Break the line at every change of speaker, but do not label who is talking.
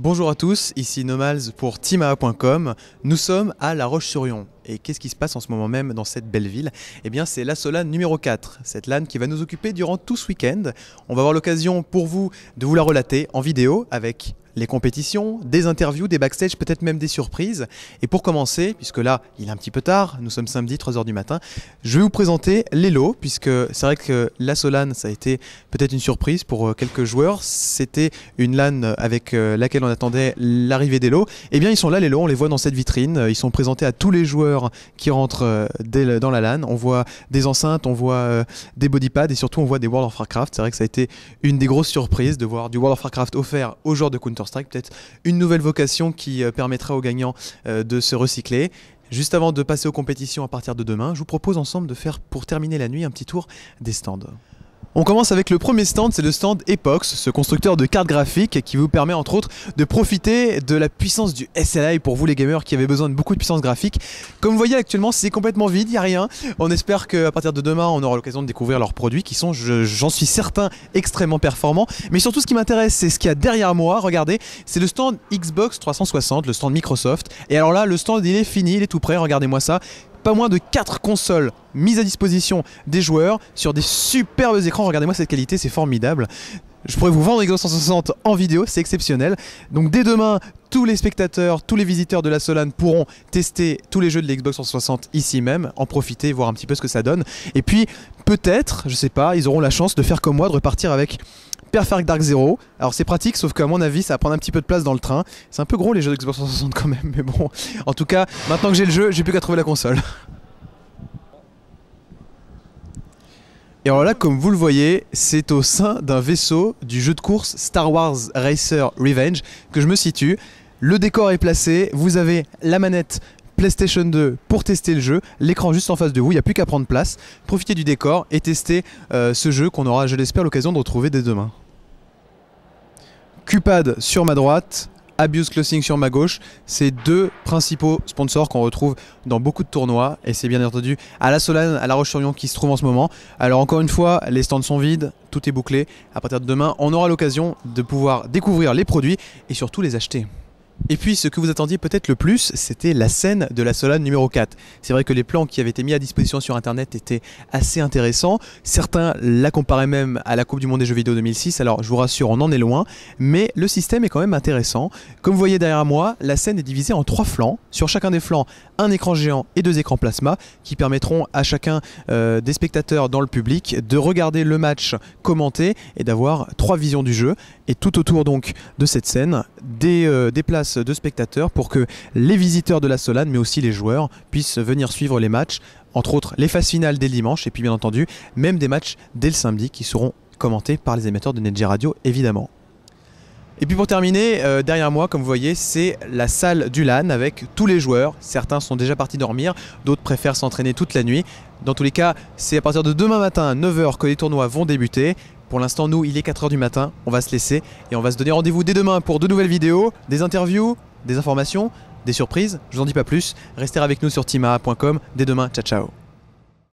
Bonjour à tous, ici Nomals pour Timaa.com. Nous sommes à La Roche-sur-Yon. Et qu'est-ce qui se passe en ce moment même dans cette belle ville? Eh bien, c'est la LAN numéro 4, cette LAN qui va nous occuper durant tout ce week-end. On va avoir l'occasion pour vous de vous la relater en vidéo avec les compétitions, des interviews, des backstage, peut-être même des surprises. Et pour commencer, puisque là, il est un petit peu tard, nous sommes samedi, 3h du matin, je vais vous présenter les lots, puisque c'est vrai que la LAN, ça a été peut-être une surprise pour quelques joueurs. C'était une LAN avec laquelle on attendait l'arrivée des lots. Eh bien, ils sont là, les lots, on les voit dans cette vitrine. Ils sont présentés à tous les joueurs qui rentrent dans la LAN. On voit des enceintes, on voit des bodypads et surtout on voit des World of Warcraft. C'est vrai que ça a été une des grosses surprises de voir du World of Warcraft offert aux joueurs de Counter-Strike. Peut-être une nouvelle vocation qui permettra aux gagnants de se recycler. Juste avant de passer aux compétitions à partir de demain, je vous propose ensemble de faire, pour terminer la nuit, un petit tour des stands. On commence avec le premier stand, c'est le stand Epox, ce constructeur de cartes graphiques qui vous permet entre autres de profiter de la puissance du SLI pour vous les gamers qui avez besoin de beaucoup de puissance graphique. Comme vous voyez actuellement c'est complètement vide, il n'y a rien. On espère qu'à partir de demain on aura l'occasion de découvrir leurs produits qui sont, j'en suis certain, extrêmement performants. Mais surtout ce qui m'intéresse c'est ce qu'il y a derrière moi, regardez, c'est le stand Xbox 360, le stand Microsoft. Et alors là le stand il est fini, il est tout prêt, regardez-moi ça. Pas moins de 4 consoles mises à disposition des joueurs sur des superbes écrans. Regardez-moi cette qualité, c'est formidable. Je pourrais vous vendre Xbox 360 en vidéo, c'est exceptionnel. Donc dès demain, tous les spectateurs, tous les visiteurs de la LAN pourront tester tous les jeux de l'Xbox 360 ici même, en profiter, voir un petit peu ce que ça donne. Et puis peut-être, je sais pas, ils auront la chance de faire comme moi, de repartir avec Perfect Dark Zero. Alors c'est pratique sauf qu'à mon avis ça va prendre un petit peu de place dans le train. C'est un peu gros les jeux d'Xbox 360 quand même, mais bon. En tout cas, maintenant que j'ai le jeu, j'ai plus qu'à trouver la console. Et alors là, comme vous le voyez, c'est au sein d'un vaisseau du jeu de course Star Wars Racer Revenge que je me situe. Le décor est placé, vous avez la manette PlayStation 2 pour tester le jeu, l'écran juste en face de vous, il n'y a plus qu'à prendre place, profiter du décor et tester ce jeu qu'on aura, je l'espère, l'occasion de retrouver dès demain. Cupad sur ma droite, Abuse Clothing sur ma gauche, c'est deux principaux sponsors qu'on retrouve dans beaucoup de tournois et c'est bien entendu à la LAN, à La Roche-sur-Yon qui se trouve en ce moment. Alors encore une fois, les stands sont vides, tout est bouclé. À partir de demain, on aura l'occasion de pouvoir découvrir les produits et surtout les acheter. Et puis ce que vous attendiez peut-être le plus, c'était la scène de la LAN numéro 4. C'est vrai que les plans qui avaient été mis à disposition sur internet étaient assez intéressants. Certains la comparaient même à la Coupe du Monde des jeux vidéo 2006, alors je vous rassure, on en est loin. Mais le système est quand même intéressant. Comme vous voyez derrière moi, la scène est divisée en 3 flancs. Sur chacun des flancs, un écran géant et 2 écrans plasma qui permettront à chacun des spectateurs dans le public de regarder le match commenté et d'avoir 3 visions du jeu. Et tout autour donc de cette scène, des places de spectateurs pour que les visiteurs de la LAN mais aussi les joueurs puissent venir suivre les matchs, entre autres les phases finales dès le dimanche et puis bien entendu même des matchs dès le samedi qui seront commentés par les émetteurs de NetJ Radio évidemment. Et puis pour terminer, derrière moi, comme vous voyez, c'est la salle du LAN avec tous les joueurs. Certains sont déjà partis dormir, d'autres préfèrent s'entraîner toute la nuit. Dans tous les cas, c'est à partir de demain matin à 9h que les tournois vont débuter. Pour l'instant, nous, il est 4h du matin, on va se laisser et on va se donner rendez-vous dès demain pour de nouvelles vidéos, des interviews, des informations, des surprises. Je vous en dis pas plus, restez avec nous sur Timaa.com. Dès demain, ciao ciao.